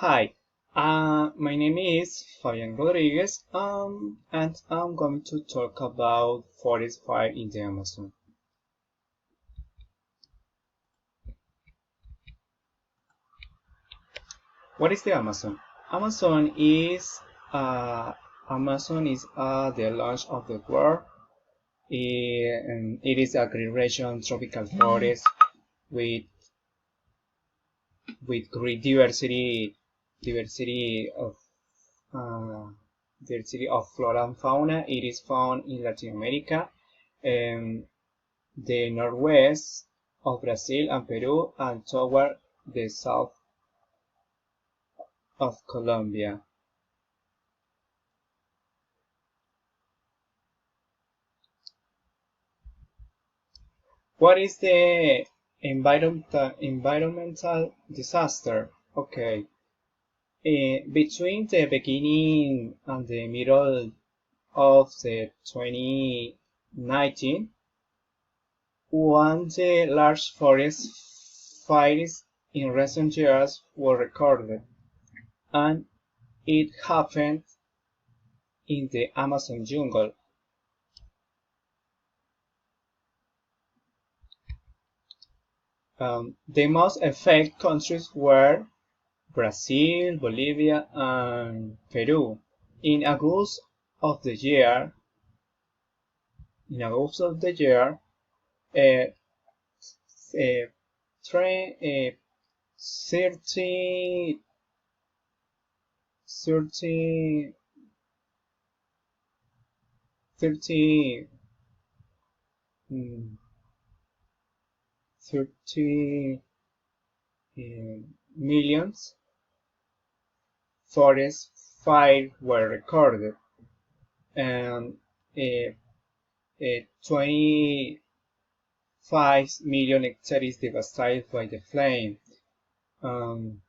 Hi, my name is Fabian Rodriguez, and I'm going to talk about forest fire in the Amazon. What is the Amazon? Amazon is uh, the lunch of the world. It is a green region, tropical forest with great diversity of uh, flora and fauna. It is found in Latin America, um, the northwest of Brazil and Peru, and toward the south of Colombia. What is the environmental disaster? Okay. Between the beginning and the middle of the 2019, one the large forest fires in recent years were recorded, and it happened in the Amazon jungle. The most affected countries were Brazil, Bolivia, and Peru. In August of the year, in August of the year, uh, uh, three, 30, 30, 30, mm, 30 millions forest fires were recorded, and uh, 25 million hectares devastated by the flame. Um,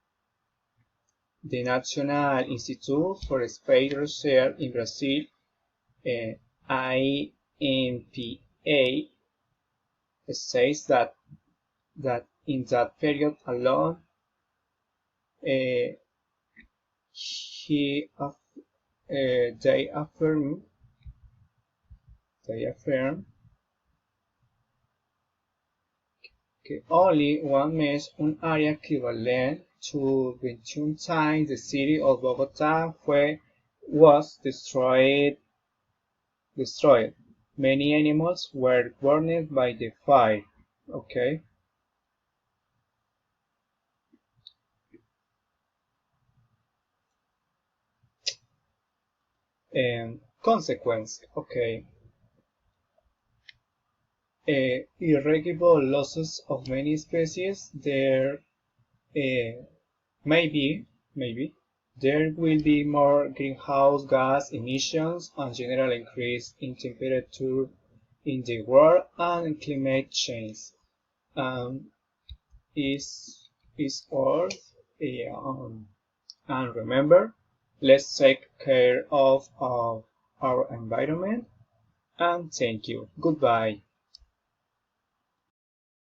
the National Institute for Space Research in Brazil, INPA, says that in that period alone, uh, he, they affirm que only one mesh un area equivalent to 21 times the city of Bogota was destroyed. Many animals were burned by the fire. Okay. And consequence. Okay. Irreversible losses of many species. There maybe there will be more greenhouse gas emissions and general increase in temperature in the world, and climate change. Um, is Earth. And remember, let's take care of our environment. And thank you. Goodbye.